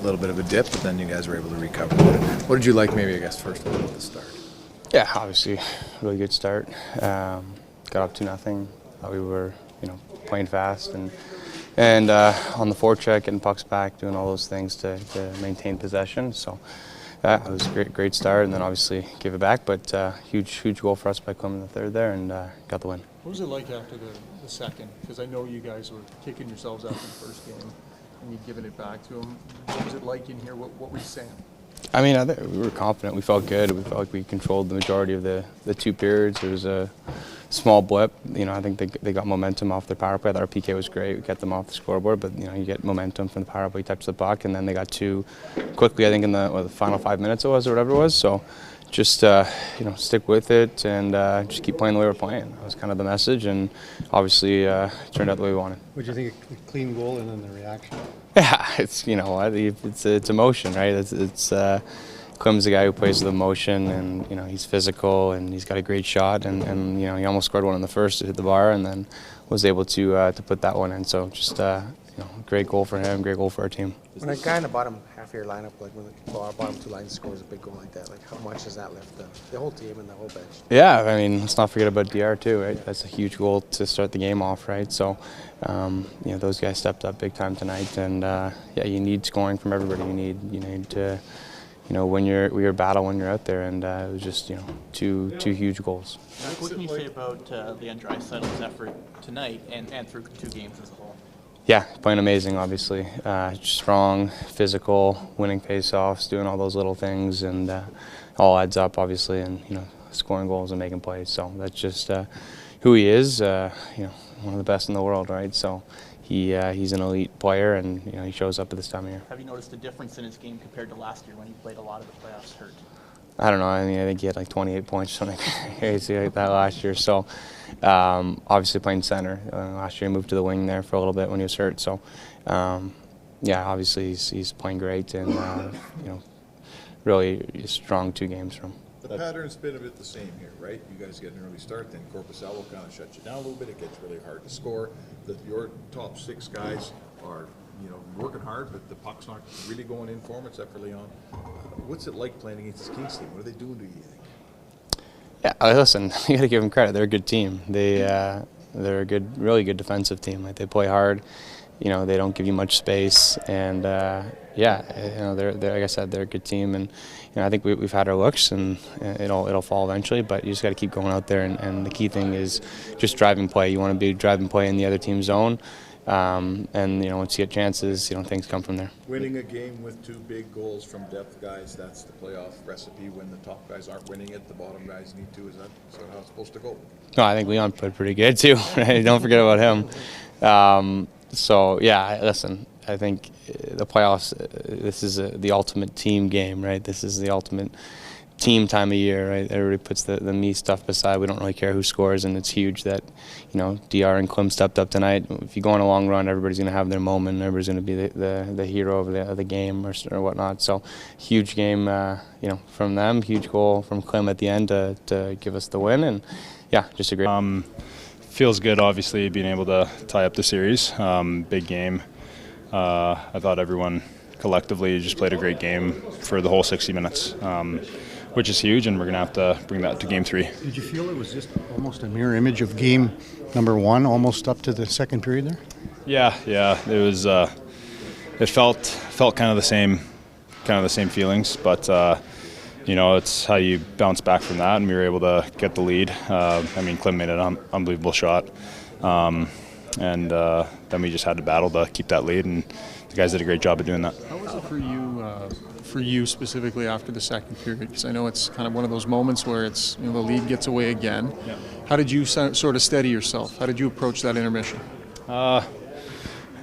little bit of a dip, but then you guys were able to recover. What did you like maybe, I guess, first of all at the start? Yeah, obviously, really good start. Got up 2-0. Thought we were, playing fast and on the forecheck, getting pucks back, doing all those things to maintain possession. So it was a great start, and then obviously give it back. But huge goal for us by Clem in the third there, and got the win. What was it like after the second? Because I know you guys were kicking yourselves after the first game, and you'd given it back to them. What was it like in here? What were you saying? I mean, I think we were confident. We felt good. We felt like we controlled the majority of the 2 periods. It was a small blip. I think they got momentum off their power play. I thought our PK was great. We kept them off the scoreboard, but you get momentum from the power play, touch the puck, and then they got 2 quickly. I think in the final 5 minutes it was, or whatever it was. So just stick with it and just keep playing the way we're playing. That was kind of the message, and obviously turned out the way we wanted. Would you think a clean goal and then the reaction? Yeah, it's it's emotion, right? It's Clem's the guy who plays with emotion, and he's physical, and he's got a great shot, and he almost scored one in the first to hit the bar, and then was able to put that one in. So just great goal for him, great goal for our team. When a guy in the bottom half of your lineup, like when our bottom 2 lines scores a big goal like that, like how much does that lift the whole team and the whole bench? Yeah, I mean, let's not forget about DR too, right? That's a huge goal to start the game off, right? So, those guys stepped up big time tonight, and you need scoring from everybody. You need to, win your battle when you're out there, and it was just two huge goals. What can you say about Leon Draisaitl's effort tonight and through 2 games as a whole? Yeah, playing amazing, obviously. Strong, physical, winning face-offs, doing all those little things, and all adds up, obviously, and scoring goals and making plays. So that's just who he is. One of the best in the world, right? So he's an elite player, and he shows up at this time of year. Have you noticed a difference in his game compared to last year when he played a lot of the playoffs hurt? I don't know. I mean, I think he had like 28 points, something crazy like that last year. So, obviously playing center. Last year he moved to the wing there for a little bit when he was hurt. So, obviously he's playing great, and really strong 2 games from him. The pattern's been a bit the same here, right? You guys get an early start, then Corpusalo kind of shuts you down a little bit. It gets really hard to score. Your top 6 guys are working hard, but the puck's not really going in for them, except for Leon. What's it like playing against this Kings team? What are they doing to you, think? Yeah, listen, you got to give them credit. They're a good team. They're a really good defensive team. Like, they play hard. They don't give you much space, and they're like I said, they're a good team, and I think we've had our looks, and it'll fall eventually. But you just got to keep going out there, and the key thing is just driving play. You want to be driving play in the other team's zone. And once you get chances, things come from there. Winning a game with 2 big goals from depth guys, that's the playoff recipe. When the top guys aren't winning it, the bottom guys need to. Is that how it's supposed to go? No, I think Leon played pretty good too. Right? Don't forget about him. Listen, I think the playoffs, this is the ultimate team game, right? This is the ultimate team time of year, right? Everybody puts the me stuff beside. We don't really care who scores, and it's huge that DR and Clem stepped up tonight. If you go on a long run, everybody's going to have their moment. Everybody's going to be the hero of the game or whatnot. So huge game, from them. Huge goal from Clem at the end to give us the win, and just a great. Feels good, obviously, being able to tie up the series. Big game. I thought everyone collectively just played a great game for the whole 60 minutes. Which is huge, and we're going to have to bring that to Game 3. Did you feel it was just almost a mirror image of game number 1, almost up to the second period there? Yeah. It was. It felt kind of the same feelings, but it's how you bounce back from that, and we were able to get the lead. Clem made an unbelievable shot, and then we just had to battle to keep that lead, and the guys did a great job of doing that. How was it for you specifically after the second period? Because I know it's kind of one of those moments where it's the lead gets away again. Yeah. How did you sort of steady yourself? How did you approach that intermission?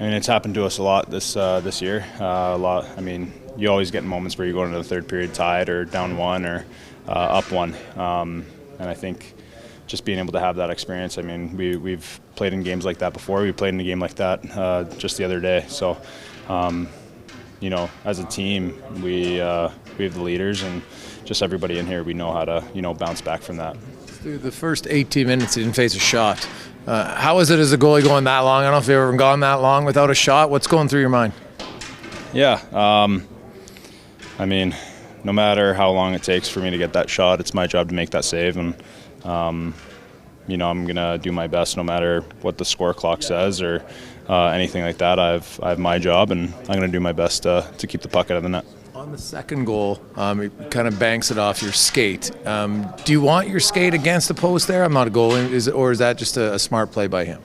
It's happened to us a lot this year. You always get moments where you go into the third period tied or down 1 or up 1, and I think just being able to have that experience. We've played in games like that before. We played in a game like that just the other day. So. As a team, we have the leaders, and just everybody in here, we know how to, bounce back from that. Through the first 18 minutes, he didn't face a shot. How is it as a goalie going that long? I don't know if you've ever gone that long without a shot. What's going through your mind? Yeah. I mean, no matter how long it takes for me to get that shot, it's my job to make that save. And, you know, I'm going to do my best no matter what the score clock says or anything like that. I have my job, and I'm going to do my best to keep the puck out of the net. On the second goal, it kind of banks it off your skate. Do you want your skate against the post there? I'm not a goalie, or is that just a smart play by him?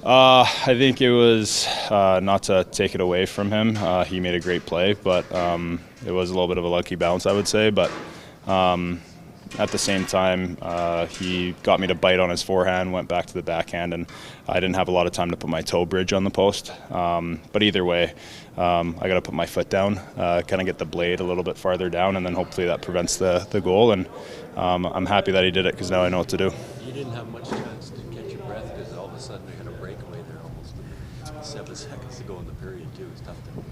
I think it was not to take it away from him. He made a great play, but it was a little bit of a lucky bounce, I would say. But at the same time, he got me to bite on his forehand, went back to the backhand, and I didn't have a lot of time to put my toe bridge on the post. But either way, I got to put my foot down, kind of get the blade a little bit farther down, and then hopefully that prevents the goal. And I'm happy that he did it because now I know what to do. You didn't have much chance to catch your breath because all of a sudden we had a breakaway there almost 7 seconds to go in the period too. It's tough to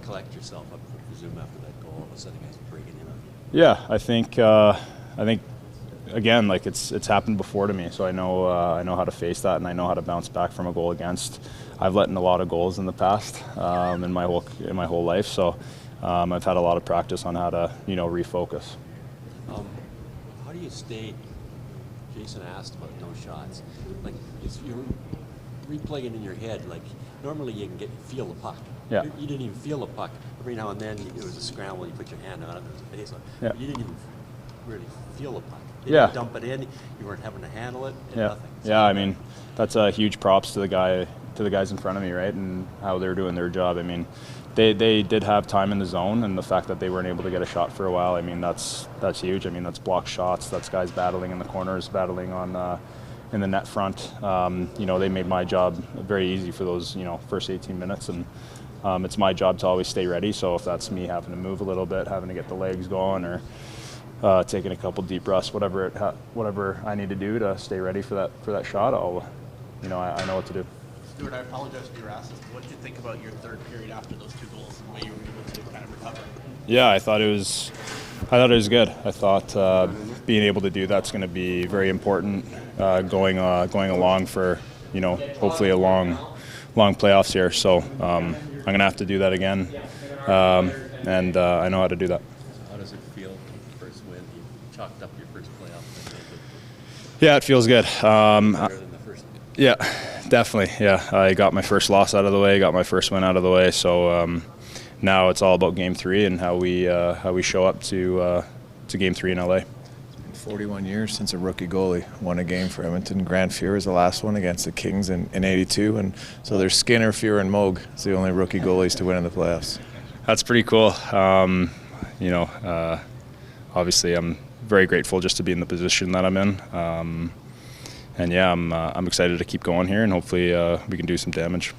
collect yourself up, I presume, after that goal. All of a sudden guys breaking in on you. Yeah, I think again, like it's happened before to me, so I know how to face that, and I know how to bounce back from a goal against. I've let in a lot of goals in the past in my whole life, so I've had a lot of practice on how to refocus. How do you stay? Jason asked about no shots. Like if you're replaying in your head, like normally you can feel the puck. Yeah. You didn't even feel the puck. Every now and then it was a scramble. You put your hand on it. There was a face on it. Yeah. You didn't even really feel the puck. You Yeah. didn't dump it in. You weren't having to handle it. Yeah. Nothing. Yeah. I mean, that's a huge props to the guys in front of me, right, and how they're doing their job. I mean, they did have time in the zone, and the fact that they weren't able to get a shot for a while, I mean, that's huge. I mean, that's blocked shots. That's guys battling in the corners, battling on in the net front. They made my job very easy for those first 18 minutes, and it's my job to always stay ready. So if that's me having to move a little bit, having to get the legs going, or taking a couple deep breaths, whatever I need to do to stay ready for that shot, I know what to do. Stuart, I apologize for your assist. What did you think about your third period after those 2 goals and the way you were able to kind of recover? Yeah, I thought it was good. I thought being able to do that's going to be very important going along for hopefully a long playoffs here. So I'm going to have to do that again, and I know how to do that. So how does it feel? First win, you chalked up your first playoff. Yeah, it feels good. Better than the first. Yeah, definitely. Yeah, I got my first loss out of the way, got my first win out of the way. So now it's all about Game 3 and how we show up to Game 3 in LA. 41 years since a rookie goalie won a game for Edmonton. Grant Fuhr was the last one against the Kings in '82, and so there's Skinner, Fuhr, and Moog. It's the only rookie goalies to win in the playoffs. That's pretty cool. Obviously, I'm very grateful just to be in the position that I'm in. And yeah, I'm excited to keep going here, and hopefully we can do some damage.